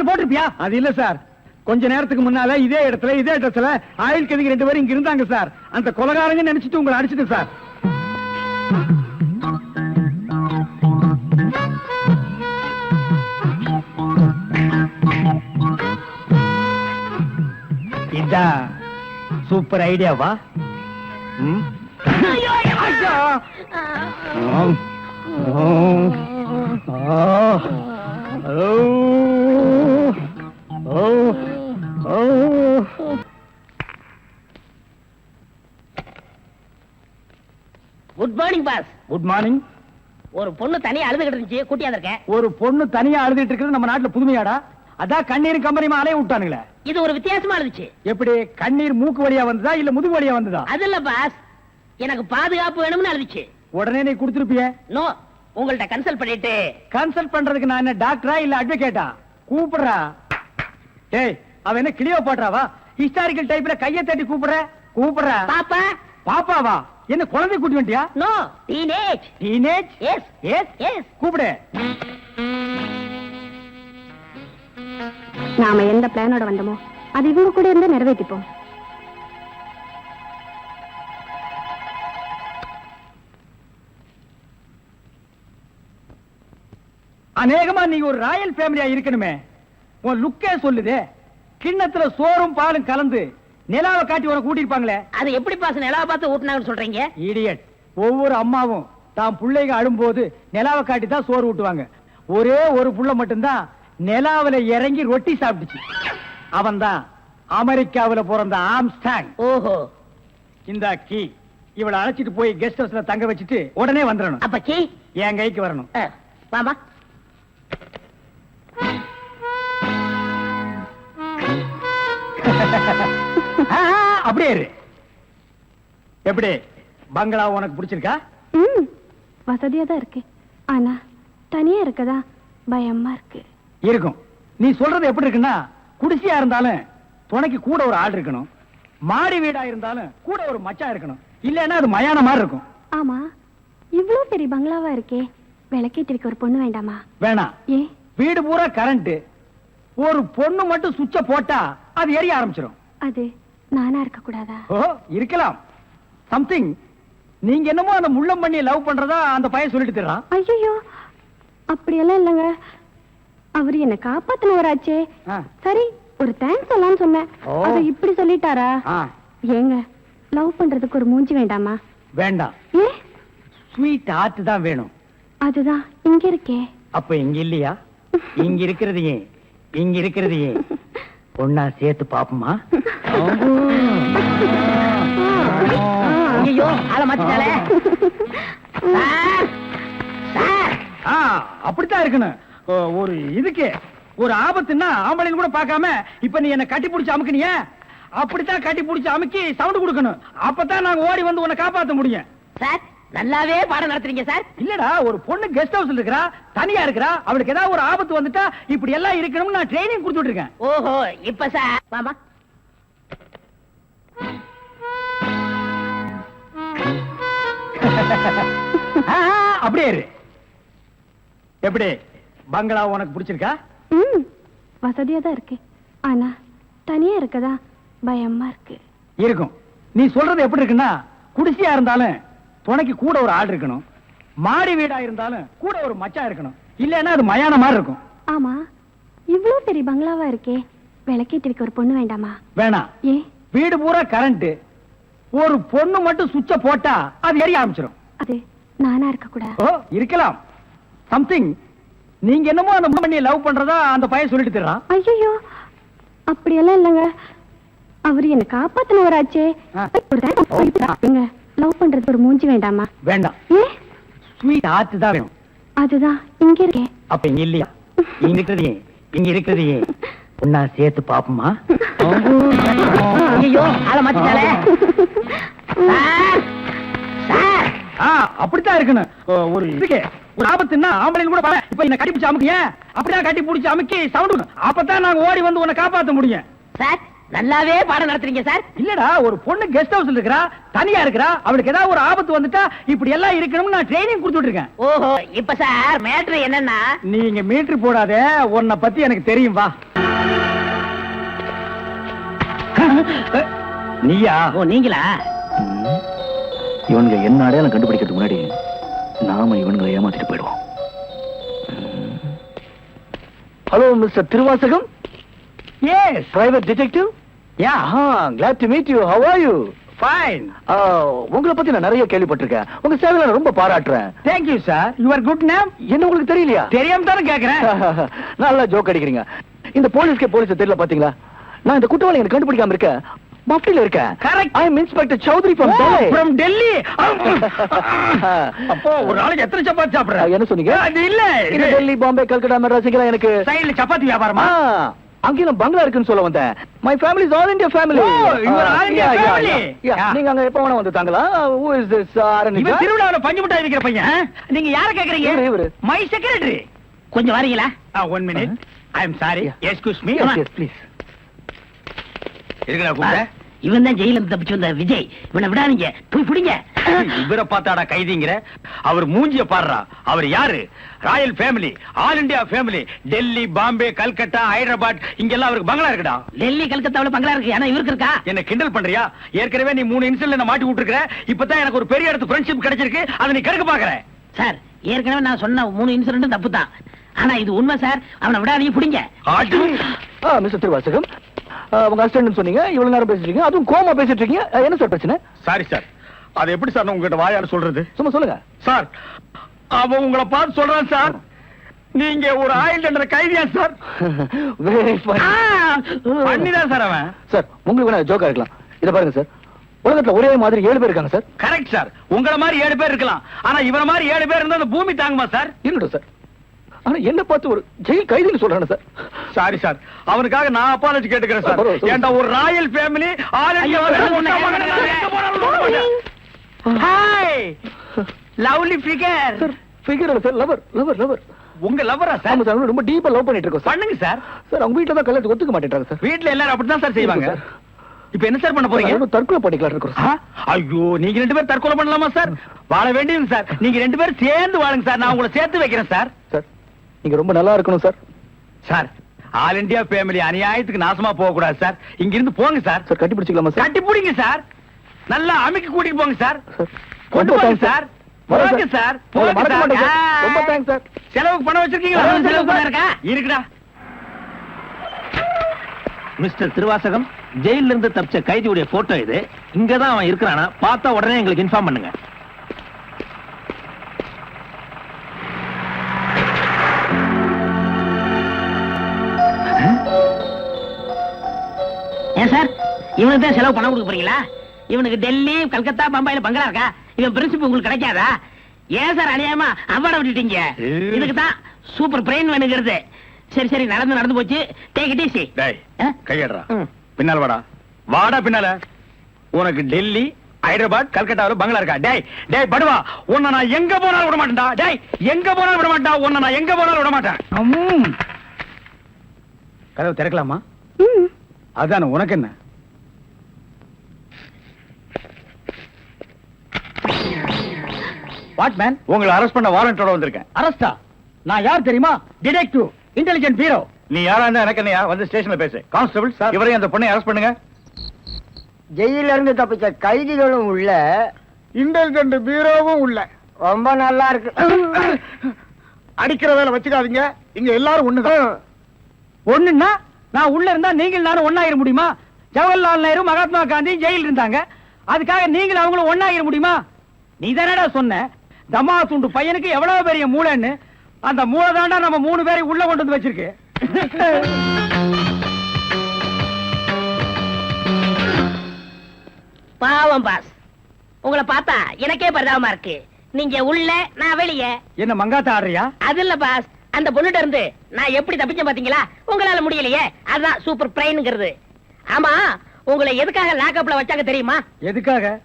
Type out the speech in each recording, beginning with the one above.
போட்டிருப்பியா? அது இல்ல சார், கொஞ்ச நேரத்துக்கு முன்னால இதே இடத்துல இதே இடத்துல ஆயில் கதிக்கு 2 பேரும் இங்க இருந்தாங்க சார். அந்த கொலகாரங்க நினைச்சிட்டு உங்களை அடிச்சிட்டு சார். இதான் சூப்பர் ஐடியாவா? Good morning boss. Good morning. ஒரு பொண்ணு தனியா அழுதுகிட்டு இருந்துச்சு, கூட்டியா இருக்கேன். ஒரு பொண்ணு தனியா அழுதுட்டு இருக்கிறது நம்ம நாட்டுல புதுமையாடா? அதான் கண்ணீர் கம்பெனி அலைய விட்டானுங்களே. இது ஒரு வித்தியாசமா இருந்துச்சு. எப்படி? கண்ணீர் மூக்கு வழியா வந்ததா இல்ல முதுகு வழியா வந்ததா? அது இல்ல பாஸ், எனக்கு பாதுகாப்பு வேணும்னு அழுதுச்சு. உடனே நீ கொடுத்துருப்பிய? நோ, உங்கள்ட்ட கன்சல்ட் பண்ணிட்டு. கன்சல்ட் பண்றதுக்கு நான் என்ன டாக்டரா இல்ல அட்வொகேட்டா? கூப்பிடுறா. டேய், அவ என்ன கிளியோ பாட்றாவா? ஹிஸ்டாரிக்கல் டைப்ல கையை தட்டி கூப்பிடுறா. பாப்பா. பாப்பாவா? என்ன குழந்தை கூட்டி வந்துட்டியா? No, teenage. Teenage? Yes yes yes. கூப்பிடு. நாம எந்த பிளானோட வந்தோமோ அது இவங்க கூட இருந்து நிறைவேற்றிப்போம். அநேகமா நீ ஒரு ராயல் ஃபேமிலியா இருக்கணுமே. உன் லுக்கே சொல்லுதே. கிண்ணத்துல சோறும் பாலும் கலந்து நிலாவை காட்டி உன கூட்டிருப்பாங்களே. அது எப்படி பாஸ் நிலாவை பார்த்து ஊட்டினாங்கன்னு சொல்றீங்க? இடியட். ஒவ்வொரு அம்மாவும் தான் பிள்ளைங்க அழும்போது நிலாவை காட்டி தான் சோறு ஊட்டுவாங்க. ஒரே ஒரு புள்ள மட்டும்தான் நிலாவில இறங்கி ரொட்டி சாப்பிட்டுச்சு. அவன் தான் அமெரிக்காவில பிறந்த ஆம்ஸ்டாங். ஓஹோ. இந்த கீ இவளை அழைச்சிட்டு போய் கெஸ்ட் ஹவுஸ்ல தங்க வச்சுட்டு உடனே வந்துடணும். அப்ப கீ என் கைக்கு வரணும். வாமா. அப்படியே இரு. எப்படி பங்களா உனக்கு பிடிச்சிருக்கா? வசதியா தான் இருக்கு, ஆனா தனியா இருக்கதா பயமா இருக்கு. இருக்கும். நீ சொல்றது எப்படி இருக்குன்னா, குடிசையா இருந்தாலும் துணைக்கு கூட ஒரு ஆள் இருக்கணும், மாடி வீடா இருந்தாலும் கூட ஒரு மச்சான் இருக்கணும். இல்லன்னா அது மயான மாதிரி இருக்கும். ஆமா, இவ்வளவு பெரிய பங்களாவா இருக்கே, விளக்கேற்றிருக்க ஒரு பொண்ணு வேண்டாமா? வேணாம். ஏ? வீடு பூரா கரண்ட், ஒரு பொண்ணு மட்டும் சுவிட்ச போட்டா அது எரிய ஆரம்பிச்சிடும். அது நானா இருக்க கூடாதா? ஓ, இருக்கலாம். சம்திங். நீங்க என்னமோ அந்த முள்ளம் பண்ணி லவ் பண்றதா அந்த பையன் சொல்லிட்டு தர்றான். ஐயோ, அப்படியெல்லாம் இல்லங்க. அவரு என்ன காப்பாத்தினவராச்சே. சரி, ஒரு தேங்க்ஸ் சொல்லலாம்னு சொன்னேன். அத இப்படி சொல்லிட்டாரா? ஏங்க, லவ் பண்றதுக்கு ஒரு மூஞ்சி வேண்டாமா? வேண்டாம். ஏ? ஸ்வீட் ஹார்ட் தான் வேணும். அதுதான் இங்க இருக்கே. அப்ப இங்க இல்லையா? இங்க இருக்கிறது ஏன், இங்க இருக்கிறது ஏன் ஒன்னா சேர்த்து பாப்போமா? ஐயோ, ஆள மாத்திட்டாளே. அப்படித்தான் இருக்கணும். ஒரு இதுக்கு ஒரு ஆபத்துன்னா ஆம்பளைன்னு கூட பார்க்காம இப்ப நீ என்ன கட்டி பிடிச்சு அமுக்குனிய, அப்படித்தான் கட்டி பிடிச்சு அமுக்கி சவுண்ட் கொடுக்கணும். அப்பதான் நாங்க ஓடி வந்து உன்னை காப்பாற்ற முடியும். சார், நல்லாவே பாடம் நடத்துறீங்க சார். இல்லடா, ஒரு பொண்ணு கெஸ்ட் ஹவுஸ்ல இருக்கறா, தனியா இருக்கறா, அவளுக்கு ஏதாவது ஒரு ஆபத்து வந்துட்டா இப்படி எல்லாம் இருக்கணும்னு நான் ட்ரைனிங் கொடுத்துட்டு இருக்கேன். ஓஹோ, இப்ப சார் மாமா. அப்படியே இரு. எப்படி பங்களா உனக்கு பிடிச்சிருக்கா? வசதியா தான் இருக்கு, ஆனா தனியா இருக்கதா பயமா இருக்கு. இருக்கும். நீ சொல்றது எப்படி இருக்குன்னா, குடிசையா இருந்தாலும் துணைக்கு கூட ஒரு ஆள் இருக்கணும், மாடி வீடா இருந்தாலும் கூட ஒரு மச்சான் இருக்கணும். இல்லன்னா அது மயான மாதிரி இருக்கும். ஆமா, இவ்வளவு பெரிய பங்களாவா இருக்கே, விளக்கேற்றிருக்க ஒரு பொண்ணு வேண்டாமா? வேணாம். ஏ? வீடு பூரா கரண்ட், ஒரு பொண்ணு மட்டும் சுவிட்ச போட்டா அது எரிய ஆரம்பிச்சிடும். அது நானா இருக்க கூடாது. ஓ, இருக்கலாம். சம்திங். நீங்க என்னமோ அந்த பண்ணி லவ் பண்றதா அந்த பையன் சொல்லிட்டு தர்றான். ஐயோ, அப்படியெல்லாம் இல்லங்க. அவரு என்ன காப்பாத்தினவராச்சே. லவ் பண்றதுக்கு ஒரு மூஞ்சி வேண்டாமா? வேண்டாம். ஏ? ஸ்வீட் ஹார்ட் தான் வேணும். அதுதான் இங்க இருக்கே. அப்ப இங்க இல்லையா? இங்க இருக்கிறது ஏன், இங்க இருக்கிறது ஏன் ஒன்னா சேர்த்து பாப்போமா? ஐயோ, ஆள மாத்திட்டாளே. அப்படித்தான் இருக்கணும். ஒரு இதுக்கு ஒரு ஆபத்துன்னா ஆம்பளைன்னு கூட பாரு. இப்ப என்ன கட்டி பிடிச்சு அமுக்கிய, அப்படியே கட்டி பிடிச்சு அமுக்கி சவுண்ட், அப்பதான் நாங்க ஓடி வந்து உன்னை காப்பாற்ற முடியும். சார், நல்லாவே பாடம் நடத்துறீங்க சார். இல்லடா, ஒரு பொண்ணு கெஸ்ட் ஹவுஸ்ல இருக்கறா, தனியா இருக்கறா, அவளுக்கு ஏதாவது ஒரு ஆபத்து வந்துட்டா இப்படி எல்லாம் இருக்கணும்னு நான் ட்ரைனிங் கொடுத்துட்டு இருக்கேன். ஓஹோ, இப்ப சார் மேட்ரு என்னன்னா, நீங்க மீட்டர் போடாத, உன்னை பத்தி எனக்கு தெரியும். வா. நீயா? ஓ நீங்களா? இவனுங்க என்ன அடையாளம் கண்டுபிடிக்கிறதுக்கு முன்னாடி நாம இவனுங்களை ஏமாத்திட்டு போயிடுவோம். Hello mister Thiruvasagam. Yes, private detective. Yeah, glad to meet you. How are you? Fine. உங்களை பத்தி நான் நிறைய கேள்விப்பட்டிருக்கேன். உங்க சேவையில நான் ரொம்ப பாராட்டுறேன். Thank you sir. Your good name? என்ன உங்களுக்கு தெரியலையா? தெரியாம தானே கேக்குறேன். நல்லா ஜோக் அடிக்கிறீங்க. இந்த போலீஸ்க்கு போலீஸ் தெரியல பாத்தீங்களா? நான் இந்த குற்றவாளி எனக்கு கண்டுபிடிக்காம இருக்கேன். மஃப்டில இருக்கேன். Correct. I am Inspector Chowdhury from Delhi. From Delhi. அப்போ ஒரு நாளைக்கு எத்தனை சப்பாத்தி சாப்பிடுற? என்ன சொன்னீங்க? அது இல்ல. இந்த டெல்லி, பாம்பே, கல்கட்டா, மெட்ராஸ்ல எனக்கு சைடுல சப்பாத்தி வியாபாரமா? அங்கேயும் பங்களா இருக்குன்னு சொல்ல வந்தேன். My family is all India family. Oh, you are all India family. Yeah. நீங்க அங்க எப்ப வேணா வந்து தாங்களா? Who is this? இவன் திருவிழாவுல பஞ்சு மிட்டாய் விக்கிற பையன். நீங்க யார கேக்குறீங்க? இவரு. My secretary. கொஞ்சம் வரீங்களா? 1 minute. I am sorry. Excuse me. Yes, yes, please. இருக்கடா கூப்பிட்ட. இவன் தான் ஜெயில இருந்து தப்பிச்சு வந்த விஜய். இவனை விடாதீங்க, போய் பிடிங்க. இவரை பார்த்தாடா கைதிங்கிற? அவர் மூஞ்சிய பாடுறா. அவர் யாரு? Royal family, all India family. Delhi, Bombay, Calcutta, Hyderabad, இங்கெல்லாம் அவருக்கு பங்களா இருக்குடா. டெல்லி கல்கத்தாவுல பங்களா இருக்கு, ஆனா இவருக்கு இருக்கா? என்ன கிண்டல் பண்றியா? ஏற்கனவே நீ 3 இன்சிடென்ட்ல என்ன மாட்டி விட்டுருக்க. இப்பதான் எனக்கு ஒரு பெரிய இடத்து ஃப்ரெண்ட்ஷிப் கிடைச்சிருக்கு. அதை நீ கெடுக்க பாக்குற. சார், ஏற்கனவே நான் சொன்ன 3 இன்சிடென்ட் தப்பு தான். ஆனா இது உண்மை சார். அவனை விடாதீங்க, பிடிங்க. மிஸ்டர் திருவாசகம், உங்க அசிஸ்டன்ட் சொன்னீங்க, இவ்வளவு நேரம் பேசிட்டு இருக்கீங்க, அதுவும் கோமா பேசிட்டு இருக்கீங்க. என்ன சார் பிரச்சனை? Sorry sir. அது எப்படி சார் உங்ககிட்ட வாயால சொல்றது? சும்மா சொல்லுங்க சார். அவன் உங்களை பார்த்து சொல்றான் சார். நீங்க ஒரு ஆயில் என்ற கைதியா சார்? Very fine. பண்ணிதான் சார் அவன். சார், உங்களுக்கு வேணா ஜோக்கா இருக்கலாம். இத பாருங்க சார், உலகத்துல ஒரே மாதிரி 7 பேர் இருக்காங்க சார். Correct sir. உங்கள மாதிரி 7 பேர் இருக்கலாம். ஆனா இவர மாதிரி 7 பேர் இருந்தா அந்த பூமி தாங்குமா சார்? இருக்கட்டும் சார். ஆனா என்ன பார்த்து ஒரு ஜெயில் கைதின்னு சொல்றானே சார். Sorry sir. அவனுக்காக நான் அப்பாலஜி கேட்டுக்கிறேன் சார். பரவாயில்ல. ஏண்டா ஒரு Royal family, all India hi lovely figure. Sir, figure இல்ல சார், லவர் லவர் லவர். உங்க லவரா சார்? ஆமா சார், ரொம்ப டீப்பா லவ் பண்ணிட்டு இருக்கோம் சார். பண்ணுங்க சார். சார், அவங்க வீட்ல தான் கல்யாணத்துக்கு ஒத்துக்க மாட்டேன்றாங்க சார். வீட்ல எல்லாரும் அப்படிதான் சார் செய்வாங்க. சார். இப்போ என்ன சார் பண்ண போறீங்க? நம்ம தற்கொலை பண்ணிக்கலாம் இருக்கோம் ஆ? சார். ஐயோ, நீங்க 2 பேரும் தற்கொலை பண்ணலாமா சார்? வாழ வேண்டியது சார். நீங்க 2 பேரும் சேர்ந்து வாழுங்க சார். நான் உங்களை சேர்த்து வைக்கிறேன் சார். சார், நீங்க ரொம்ப நல்லா இருக்கணும் sir. Sir, all India family அநியாயத்துக்கு நாசமா போக கூடாது சார். இங்க இருந்து போங்க சார். சார், கட்டி பிடிச்சிக்கலாமா சார்? கட்டி பிடிங்க சார். நல்லா அமைக்க கூட்டிட்டு போங்க சார். சார், கொண்டு ரொம்ப போங்க thanks சார். வரேன் போங்க சார். உங்களை போங்க மறக்க சார். மாட்டேன் சார். ரொம்ப தேங்க்ஸ் சார். செலவுக்கு பணம் வச்சிருக்கீங்களா? செலவு பணம் இருக்கா? இருக்குடா. மிஸ்டர் திருவாசகம், ஜெயில இருந்து தப்பிச்ச கைதியுடைய போட்டோ இது. இங்கதான் அவன் இருக்கிறானா பார்த்தா உடனே எங்களுக்கு இன்ஃபார்ம் பண்ணுங்க. ஏன் சார், இவனுக்கு தான் செலவு பணம் கொடுக்க போறீங்களா? இவனுக்கு டெல்லி, கல்கத்தா, பம்பாயில பங்களா இருக்கா? இவன் பிரின்சிபல் உங்களுக்கு கிடைக்காதா? ஏன் சார் அநியாயமா அவார்ட விட்டுட்டீங்க? இதுக்கு தான் சூப்பர் பிரெயின் வேணுங்கிறது. சரி சரி, நடந்து போச்சு. Take it easy. டேய், கையடுறா. பின்னால வாடா. வாடா பின்னால. உனக்கு டெல்லி, ஹைதராபாத், கல்கட்டாவுல பங்களா இருக்கா? டேய் டேய் படுவா, உன்னை நான் எங்க போனாலும் விட மாட்டேன்டா. டேய், எங்க போனாலும் விட மாட்டா. உன்னை நான் எங்க போனாலும் விட மாட்டேன். கதவு திறக்கலாமா? அதான, உனக்கு என்ன? What man? உங்களை அரெஸ்ட் பண்ண வாரண்டோட வந்திருக்கேன். அரெஸ்டா? நான் யார் தெரியுமா? Detective, intelligent bureau. நீ யாரா இருந்தா எனக்கு என்னையா? வந்து ஸ்டேஷன்ல பேசு. கான்ஸ்டபிள் சார், இவரையும் அந்த பொண்ணை அரெஸ்ட் பண்ணுங்க. ஜெயில இருந்து தப்பிச்ச கைதிகளும் உள்ள, இன்டெலிஜென்ட் பீரோவும் உள்ள. ரொம்ப நல்லா இருக்கு. அடிக்கிற வேலை வச்சுக்காதீங்க. இங்க எல்லாரும் ஒண்ணுதான். ஒண்ணுன்னா நான் உள்ள இருந்தா நீங்கள் நானும் ஒண்ணாயிர முடியுமா? ஜவஹர்லால் நேரு, மகாத்மா காந்தி ஜெயில இருந்தாங்க. அதுக்காக நீங்களும் அவங்களும் ஒண்ணாயிர முடியுமா? நீ தானடா சொன்ன தமா துண்டு பையனுக்கு எவ்வளவு பெரிய மூளைன்னு. அந்த மூளை தாண்டா நம்ம 3 பேரை உள்ள கொண்டு வந்து வச்சிருக்கு. பாவம் பாஸ், உங்களை பார்த்தா எனக்கே பரிதாபமா இருக்கு. நீங்க உள்ள, நான் வெளியே. என்ன மங்காத்த ஆடுறியா? அது இல்ல பாஸ், அந்த பொண்ணுட்ட இருந்து நான் எப்படி தப்பிச்சேன் பாத்தீங்களா? உங்களால முடியலையே, அதான் சூப்பர் பிரெயின்ங்கிறது. ஆமா, உங்களை எதுக்காக லாக்அப்ல வச்சாங்க தெரியுமா? எதுக்காக?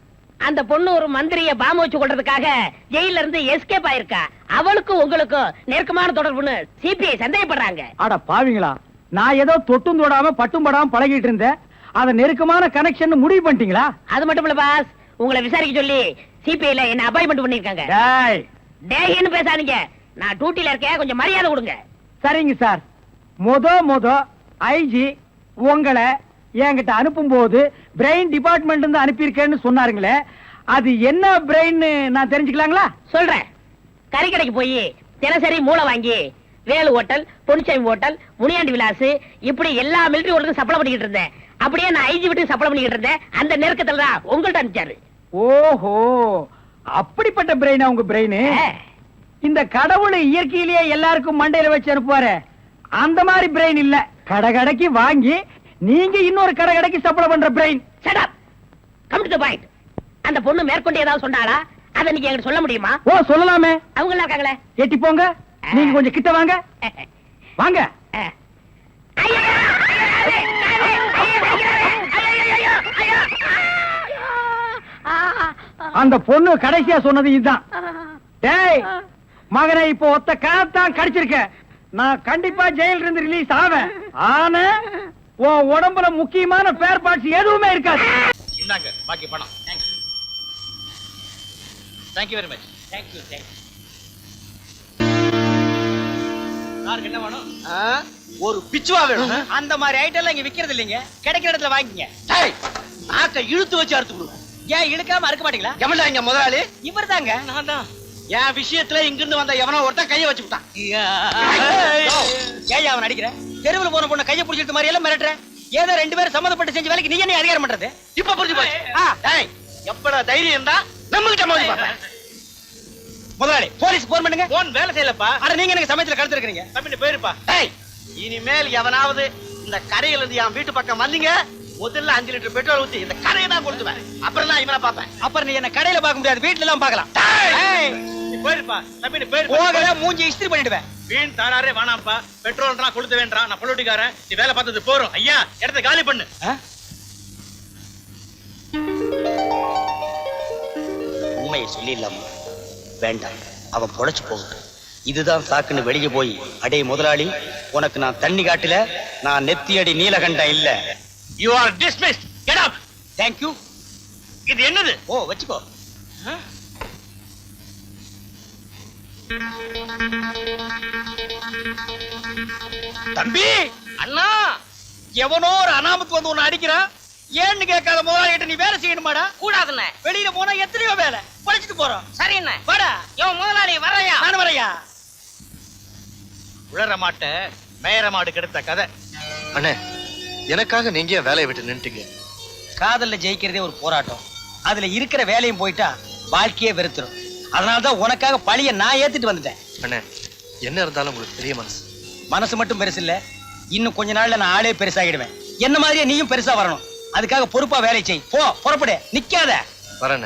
அந்த பொண்ணு ஒரு மந்திரிய பாம்பு வச்சு கொள்றதுக்காக ஜெயில இருந்து எஸ்கேப் ஆயிருக்கா. அவளுக்கும் உங்களுக்கும் நெருக்கமான தொடர்புன்னு சிபிஐ சந்தேகப்படுறாங்க. அட பாவிங்களா, நான் ஏதோ தொட்டும் தொடாம பட்டும் படாம பழகிட்டு இருந்தேன். அத நெருக்கமான கனெக்ஷன் முடிவு பண்ணிட்டீங்களா? அது மட்டும் இல்ல பாஸ், உங்களை விசாரிக்க சொல்லி சிபிஐல என்ன அப்பாயின்மெண்ட் பண்ணிருக்காங்க. டேய், டேய்னு பேசாதீங்க, நான் டியூட்டில இருக்கேன், கொஞ்சம் மரியாதை கொடுங்க. சரிங்க சார். மொத ஐஜி உங்களை என்கிட்ட அனுப்பும் போது பிரெயின் டிபார்ட்மெண்ட் இருந்து அனுப்பியிருக்கேன்னு சொன்னாருங்களே, அது என்ன பிரெயின் நான் தெரிஞ்சுக்கலாங்களா? சொல்றேன். கறி கடைக்கு போய் தினசரி மூளை வாங்கி வேலு ஹோட்டல், பொன்னிச்சாமி ஹோட்டல், முனியாண்டி விலாஸ் இப்படி எல்லா மிலிட்டரி ஹோட்டலுக்கும் சப்ளை பண்ணிக்கிட்டு இருந்தேன். அப்படியே நான் ஐஜி விட்டு சப்ளை பண்ணிக்கிட்டு இருந்தேன். அந்த நெருக்கத்துல தான் உங்கள்ட்ட அனுப்பிச்சாரு. ஓஹோ, அப்படிப்பட்ட பிரெயினா உங்க பிரெயின்? இந்த கடவுள் இயற்கையிலேயே எல்லாருக்கும் மண்டையில வச்சு அனுப்புவாரு, அந்த மாதிரி பிரெயின் இல்ல. கடைக்கு வாங்கி நீங்க இன்னொரு கடைக்கு சப்ளை பண்ற brain. Shut up, come to the point. அந்த பொண்ணு மேற்கொண்டு ஏதாவது சொன்னாளா? அத நீங்க என்கிட்ட சொல்ல முடியுமா? ஓ, சொல்லலாமே. அவங்க எல்லாம் இருக்காங்களே. எட்டி போங்க, நீங்க கொஞ்சம் கிட்ட வாங்க. வாங்க. அந்த பொண்ணு கடைசியா சொன்னது இதுதான். டேய் மகனை, இப்போ ஒத்த காத்தான் கடிச்சிருக்க. நான் கண்டிப்பா ஜெயில இருந்து ரிலீஸ் ஆவேன். ஆனா உன் உடம்புல முக்கியமான ஸ்பேர் பார்ட்ஸ் எதுவுமே இருக்காது. இந்தாங்க பாக்கி பணம். Thank you very much. Thank you, thank you. யாருக்கு என்ன வேணும்? ஒரு பிச்சுவா வேணும். அந்த மாதிரி ஐட்டம் எல்லாம் இங்க விக்கிறது இல்லைங்க, கிடைக்கிற இடத்துல வாங்கிங்க. நாக்க இழுத்து வச்சு அறுத்து கொடுங்க. ஏன் இழுக்காம அறுக்க மாட்டீங்களா? எவன்டா இங்க முதலாளி? இவர் தாங்க. நான் தான். என் விஷயத்துல இங்க இருந்து வந்த எவனோ ஒருத்தன் கையை வச்சு விட்டான். ஏன் அவன் அடிக்கிற? தெருவில் போன பொண்ணு கையை பிடிச்சிருக்க மாதிரி எல்லாம் மிரட்டுற. ஏதோ 2 பேரும் சம்மந்தப்பட்டு செஞ்ச வேலைக்கு நீ என்ன அதிகாரம் பண்றது? இப்ப புரிஞ்சு போச்சு. எப்படா தைரியம் தான் நம்மகிட்ட மோதி பாப்பேன். முதலாளி, போலீஸ் போன் பண்ணுங்க. போன் வேலை செய்யலப்பா. அட நீங்க எனக்கு சமயத்துல கடத்து இருக்கீங்க. தம்பி போயிருப்பா. இனிமேல் எவனாவது இந்த கடையில இருந்து என் வீட்டு பக்கம் வந்தீங்க, முதல்ல 5 லிட்டர் பெட்ரோல் ஊத்தி இந்த கடையை தான் கொடுத்துவேன். அப்புறம் தான் இவனை பாப்பேன். அப்புறம் நீ என்ன கடையில பார்க்க முடியாது, வீட்டுல எல்லாம் பார்க்கலாம். நீ போயிருப்பா. தம்பி போயிருப்பா. போகல மூஞ்சி இஸ்திரி பண்ணிடுவேன். வீண் தாராரே வேணாம்ப்பா. பெட்ரோல்ன்றா கொளுத்த வேண்டாம். நான் பொலிட்டிக்காரன். நீ வேலை பார்த்தது போறோம். ஐயா, இடத்தை காலி பண்ணு. உண்மையை சொல்லிடலாமா? வேண்டாம், அவன் பொழைச்சு போகட்டும். இதுதான் சாக்குன்னு வெளியே போய், அடே முதலாளி, உனக்கு நான் தண்ணி காட்டல, நான் நெத்தியடி நீலகண்டம் இல்ல. You are dismissed. Get up. Thank you. இது என்னது? ஓ, வச்சுக்கோ. தம்பி, அண்ணா, எவனோ ஒரு அனாமத்து வந்து உன்னை அடிக்கிறான். ஏன்னு கேட்காத முதலாளிகிட்ட நீ வேலை செய்யணுமாடா? கூடாதுண்ணே. வெளியில போனா எத்தனையோ வேலை, பழிச்சிட்டு போறோம். சரி அண்ணே. வாடா. இவன் முதலாளி வரையா? நான் வரையா? உளற மாட்ட மேயற மாடு கெடுத்த கதை. அண்ணே, எனக்காக நீங்க வேலையை விட்டு நின்னுட்டீங்க. காதல்ல ஜெயிக்கிறதே ஒரு போராட்டம். அதுல இருக்கிற வேலையும் போயிட்டா வாழ்க்கையே வெறுத்துரும். அதனாலதான் உனக்காக பழிய நான் ஏத்துட்டு வந்துட்டேன். அண்ணே, என்ன இருந்தாலும் உங்களுக்கு பெரிய மனசு. மனசு மட்டும் பெருசு இல்ல, இன்னும் கொஞ்ச நாள்ல நான் ஆளே பெருசாகிடுவேன். என்ன மாதிரியே நீயும் பெருசா வரணும். அதுக்காக பொறுப்பா வேலை செய். போ, புறப்படு, நிக்காத. வரேன்.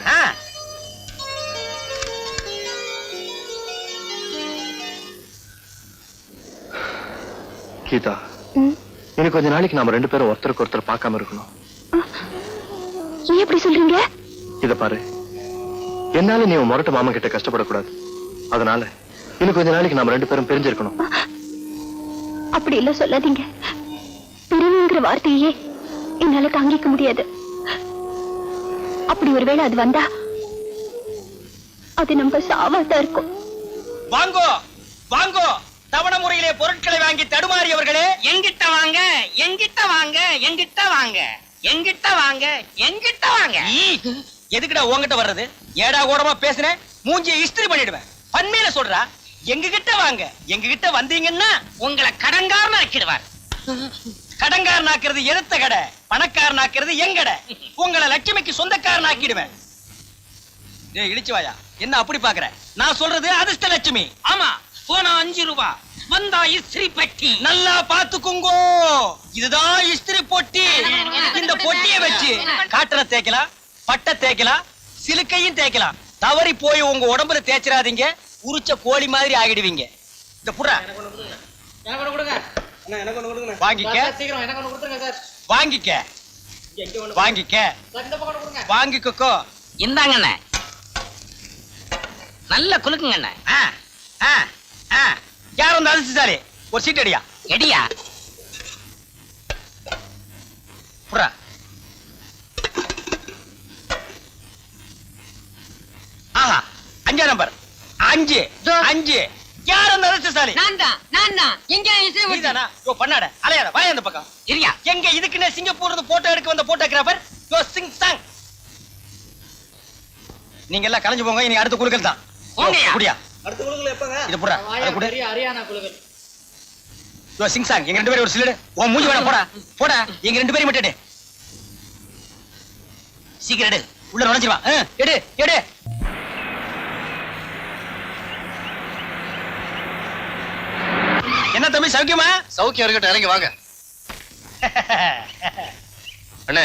கீதா, இன்னும் கொஞ்ச நாளைக்கு நாம 2 பேரும் ஒருத்தருக்கு ஒருத்தர் பார்க்காம இருக்கணும். ஏன் எப்படி சொல்றீங்க? இத பாரு, என்னால நீ உன் முரட்டு மாமா கிட்ட கஷ்டப்படக்கூடாது. அதனால இன்னும் கொஞ்ச நாளைக்கு நாம 2 பேரும் பிரிஞ்சிருக்கணும். அப்படி இல்ல சொல்லாதீங்க. பிரிவுங்கிற வார்த்தையே என்னால தாங்கிக்க முடியாது. அப்படி ஒருவேளை அது வந்தா அது நம்ம சாவாதான் இருக்கும். வாங்கோ வாங்கோ, தவணை முறையிலே பொருட்களை வாங்கி தடுமாறியவர்களே, எங்கிட்ட வாங்க, எங்கிட்ட வாங்க, எங்கிட்ட வாங்க, எங்கிட்ட வாங்க, எங்கிட்ட வாங்க. எதுக்குடா உன்கிட்ட வர்றது? ஏடா கூடமா பேசுனேன், மூஞ்சியை இஸ்திரி பண்ணிடுவேன். பன்மையில சொல்றா, எங்க கிட்ட வாங்க. எங்க கிட்ட வந்தீங்கன்னா உங்களை கடன்காரன் ஆக்கிடுவார். கடன்காரன் ஆக்குறது எடுத்த கடை, பணக்காரன் ஆக்குறது எங்கடை. உங்களை லட்சுமிக்கு சொந்தக்காரன் ஆக்கிடுவேன். இழிச்சு வாயா, என்ன அப்படி பாக்குற? நான் சொல்றது அதிர்ஷ்ட லட்சுமி. ஆமா, போனா 5 ரூபாய், வந்தா இஸ்திரி பெட்டி. நல்லா பாத்துக்குங்கோ, இதுதான் இஸ்திரி பொட்டி. இந்த பொட்டியை வச்சு காட்டனை தேய்க்கலாம், பட்டை தேய்க்கலாம், சிலுக்கையும் தேய்க்கலாம். தவறி போய் உங்க உடம்புல தேய்ச்சிடாதீங்க, உரிச்ச கோழி மாதிரி ஆகிடுவீங்க. இந்த புறா வாங்கிக்க, வாங்கிக்க, வாங்கிக்க, வாங்கிக்கோ. இந்தாங்கண்ணே, நல்ல குலுக்குங்கண்ணே. யார் வந்து அதிர்ஷ்டசாலி? ஒரு சீட் அடியா. எடியா? புறா முடிஞ்சு. யார் அந்த அதிர்ஷ்டசாலி? நான் தான் எங்க நீதானா? யோ பண்ணாட அலையாத வாய அந்த பக்கம் இருயா. எங்க இதுக்குன்னு சிங்கப்பூர்ல இருந்து போட்டோ எடுக்க வந்த போட்டோகிராஃபர் யோ சிங் சாங். நீங்க எல்லாம் கலைஞ்சு போங்க. இனி அடுத்த குழுக்கள் தான். போங்கய்யா. குடியா அடுத்த குழுக்கள் எப்பங்க? இது புறா அத குடு. ஹரியானா குழுக்கள். யோ சிங் சாங் எங்க ரெண்டு பேரும் ஒரு சிலடு. உன் மூஞ்சி வேணா போடா போடா. எங்க ரெண்டு பேரும் மட்டும் எடு. சீக்கிரம் எடு. உள்ள நுழைஞ்சிருவா. எடு எடு. என்ன தம்பி சௌக்கியமா? சௌக்கியம் இருக்கட்டும், இறங்கி வாங்க. அண்ணே,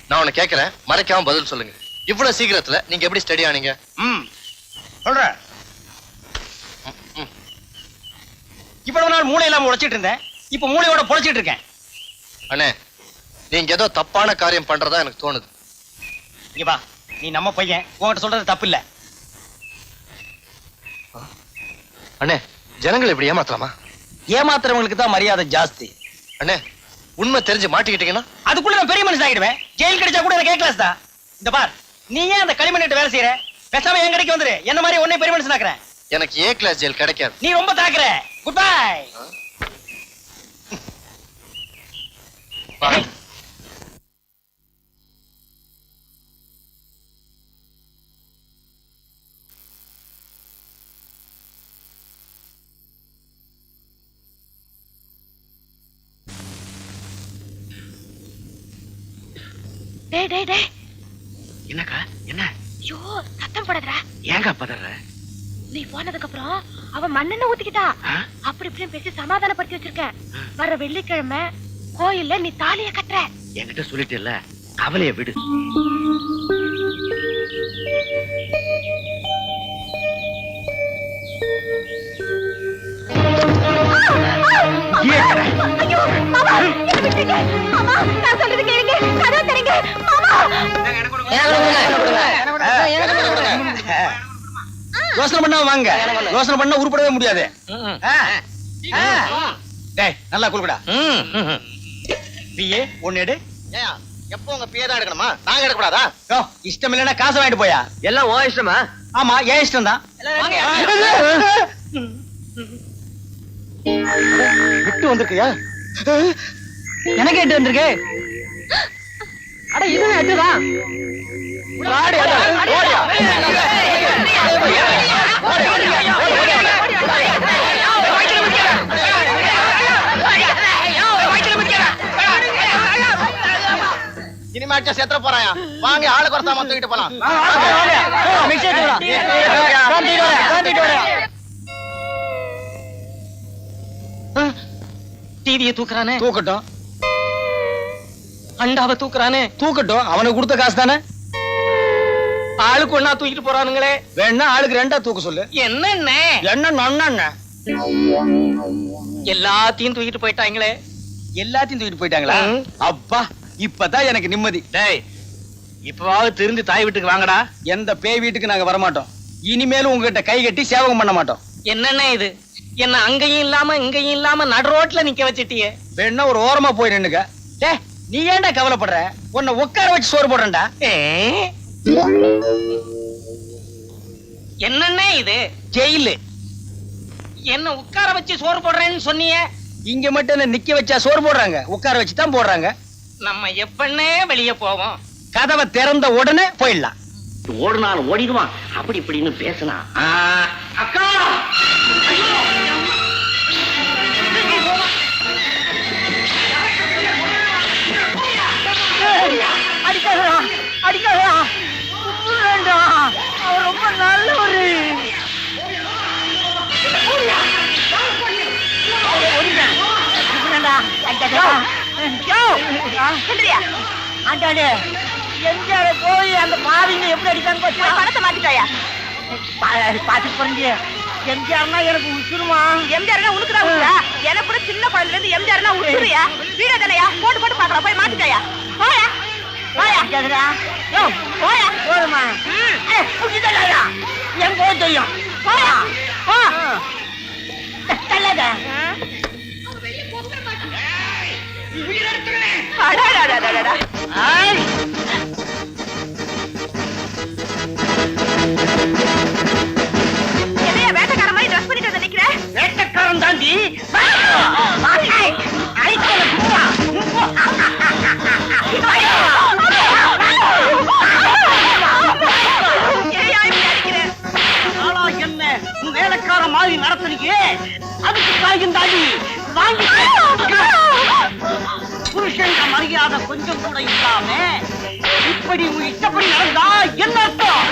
நான் உன்னை கேட்கிறேன், மறைக்காம பதில் சொல்லுங்க. இவ்வளவு சீக்கிரத்துல நீங்க எப்படி ஸ்டடி ஆனீங்க? சொல்றேன். இவ்வளவு நாள் மூளை இல்லாம உழைச்சிட்டு இருந்தேன். இப்ப மூளையோட பொழைச்சிட்டு இருக்கேன். அண்ணே, நீங்க ஏதோ தப்பான காரியம் பண்றதா எனக்கு தோணுது. இங்க வா, நீ நம்ம பையன், உன்கிட்ட சொல்றது தப்பு இல்ல. அண்ணே, ஜனங்களை இப்படி ஏமாத்தலாமா? ஏமாத்துறவங்களுக்கு தான் மரியாதை ஜாஸ்தி. அண்ணே, உண்மை தெரிஞ்சு மாட்டிக்கிட்டீங்கன்னா அதுக்குள்ள நான் பெரிய மனுஷன் ஆகிடுவேன். ஜெயில் கிடைச்சா கூட எனக்கு கேட்கலாஸ் தான். இந்த பார், நீ ஏன் அந்த களிமண்ணிட்டு வேலை செய்யற? பேசாம என் கடைக்கு வந்துரு. என்ன மாதிரி உன்னை பெரிய மனுஷன் ஆக்குறேன். எனக்கு ஏ கிளாஸ் ஜெயில் கிடைக்காது. நீ ரொம்ப தாக்குற. Good bye. டேய் டேய் டேய், என்னக்கா? என்ன? ஐயோ சத்தம் போடாதடா. ஏங்க பதற? நீ போனதுக்கு அப்புறம் அவன் மண்ணெண்ண ஊத்திக்கிட்டா. அப்படி இப்படின்னு பேசி சமாதானப்படுத்தி வச்சிருக்கேன். வர வெள்ளிக்கிழமை கோயில்ல நீ தாலிய கட்டுற. என்கிட்ட சொல்லிட்டு இல்ல, கவலைய விடு. ஐயோ மாமா, என்ன பண்றீங்க? மாமா, நான் சொல்றது கேளுங்க. கதவை திறங்க மாமா. யோசனை பண்ணா வாங்க. யோசனை பண்ணா உருப்படவே முடியாது. டேய் நல்லா குளுக்குடா. பிஏ ஒன்னு எடு. ஏன் எப்போ உங்க பிஏ தான் எடுக்கணுமா? நாங்க எடுக்கக்கூடாதா? யோ இஷ்டம் இல்லைன்னா காசு வாங்கிட்டு போயா. எல்லாம் ஓ இஷ்டமா? ஆமா ஏன் இஷ்டம் தான். விட்டு வந்திருக்கியா? எனக்கு எட்டு வந்திருக்கு. அட இதுவே எட்டுதான். இனிமேட்டு சேர்த்து போறாயா? வாங்க, ஆளு குறைச்சாம தூக்கிட்டு போலாம். டிவியை தூக்குறானே. தூக்கட்டும். அண்டாவை தூக்குறானே. தூக்கட்டும். அவனுக்கு கொடுத்த காசு தானே. ஆளுக்கு ஒன்னா தூக்கிட்டு போறானுங்களே. வேணா ஆளுக்கு ரெண்டா தூக்க சொல்லு. என்ன என்ன நொண்ண எல்லாத்தையும் தூக்கிட்டு போயிட்டாங்களே. எல்லாத்தையும் தூக்கிட்டு போயிட்டாங்களா? அப்பா இப்பதான் எனக்கு நிம்மதி. டேய், இப்பவாவது திருந்தி தாய் வீட்டுக்கு வாங்கடா. எந்த பேய் வீட்டுக்கு நாங்க வரமாட்டோம். இனிமேலும் உங்ககிட்ட கை கட்டி சேவகம் பண்ண மாட்டோம். என்னண்ணே இது? என்ன அங்கேயும் இல்லாம இங்கேயும் இல்லாம நடு ரோட்ல நிக்க வச்சிட்டியே. வேணா ஒரு ஓரமா போய் நின்னுக்க. டேய் நீ ஏன்டா கவலைப்படுற? உன்னை உட்கார வச்சு சோறு போடுறேன்டா. என்னண்ணே இது? ஜெயிலு. என்ன உட்கார வச்சு சோறு போடுறேன்னு சொன்னீங்க. இங்க மட்டும் என்ன நிக்க வச்சா சோறு போடுறாங்க? உட்கார வச்சு தான் போடுறாங்க. நம்ம எப்பன்னே வெளிய போவோம்? கதவை திறந்த உடனே போயிடலாம். ஓடுனாலும் ஓடிடுவான். அப்படி இப்படின்னு பேசலாம். அக்கா அடிக்காதா அடிக்காதா. வேண்டாம், அவர் ரொம்ப நல்லவரு. எம்ஜிஆர் போய் அந்த பாவிங்க எப்படி அடிக்கான்னு பணத்தை மாத்திட்டாயா? பாத்து புரிஞ்சு. எம்ஜிஆர்னா எனக்கு உசுருமா? எம்ஜிஆர்னா உனக்குதான் உசுரா? எனக்கு கூட சின்ன குழந்தைல இருந்து எம்ஜிஆர்னா உசுரியா? வீட தானயா? போட்டு போட்டு பாக்கலாம். போய் மாத்திட்டாயா? போயா போயா போயா போதுமா? என் போய் தெரியும். போயா போ. தள்ளாத. அடடடடடடா. என்னையா வேட்டை கொஞ்சம் கூட இல்லாம இப்படி உன் இஷ்டப்படி நடந்தா என்ன அர்த்தம்?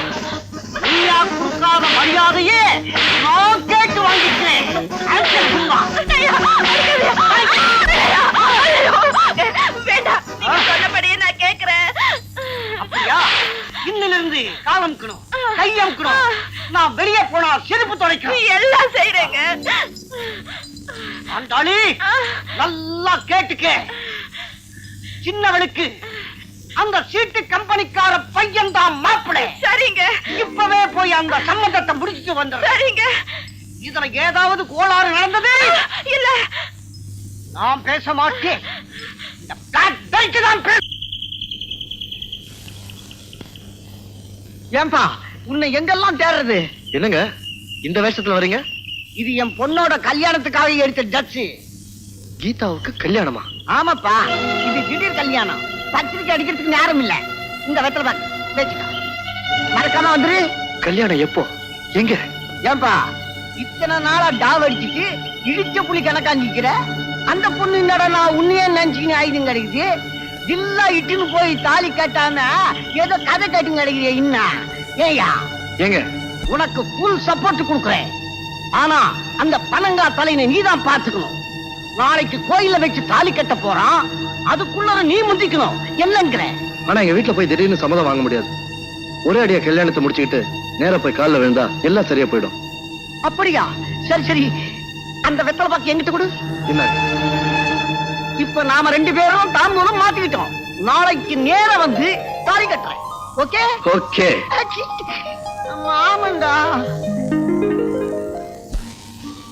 நீயா கொடுக்காத மரியாதையே நான் கேட்டு வாங்கிக்கிறேன். அரசியல் சும்மா. வேண்டாம், நீங்க சொன்னபடியே நான் கேக்குறேன். அப்படியா? இன்னிலிருந்து காலம்க்கணும், கையம்க்கணும். நான் வெளியே போனா செருப்பு துடைக்கணும். எல்லாம் செய்றேங்க. ஆண்டாளி, நல்லா கேட்டுக்க. சின்னவளுக்கு அந்த சீட்டு கம்பெனிக்கார பையன் தான் மாப்பிள்ளை. சரிங்க. இப்பவே போய் அந்த சம்பந்தத்தை முடிச்சுட்டு வந்துடுறேன். சரிங்க. இதுல ஏதாவது கோளாறு நடந்தது இல்ல, நான் பேச மாட்டேன். இந்த பிளாக் பெல்ட் தான் பேச. ஏன்பா உன்னை எங்கெல்லாம் தேடுறது? என்னங்க இந்த வேஷத்துல வரீங்க? இது என் பொண்ணோட கல்யாணத்துக்காக எடுத்த ட்ரெஸ். கீதாவுக்கு கல்யாணமா? ஆமாப்பா, இது திடீர் கல்யாணம். பத்திரிக்கை அடிக்கிறதுக்கு நேரம் இல்ல. இந்த வெத்தலை பாக்கு பேச்சுக்க. மறக்காம வந்துரு. கல்யாணம் எப்போ, எங்க? ஏன்பா இத்தனை நாளா டாவ் அடிச்சுட்டு இடிச்ச புலி கணக்காங்கிக்கிற அந்த பொண்ணு என்னடா நான் உன்னையே நினைச்சுக்கின்னு ஆயுதம் கிடைக்குது. தில்லா இட்டுன்னு போய் தாலி கட்டாம ஏதோ கதை கட்டுங்க கிடைக்கிறிய. இன்னும் ஏயா ஏங்க உனக்கு ஃபுல் சப்போர்ட் கொடுக்குறேன். ஆனா அந்த பனங்கா தலைனை நீதான் பாத்துக்கணும். நாளைக்கு கோயில வச்சு தாலி கட்ட போறான், அதுக்குள்ள நீ முந்திக்கணும். என்னங்கிற? ஆனா எங்க வீட்டுல போய் திடீர்னு சம்மதம் வாங்க முடியாது. ஒரே அடியா கல்யாணத்தை முடிச்சுக்கிட்டு நேரா போய் காலில் விழுந்தா எல்லாம் சரியா போயிடும். அப்படியா? சரி சரி, அந்த வெத்தலை பாக்கு எங்கிட்ட கொடு. என்ன? இப்ப நாம ரெண்டு பேரும் தாம்பூலம் மாத்திக்கிட்டோம். நாளைக்கு நேரம் வந்து தாலி கட்டுறேன். Okay okay. ஆமாண்டா.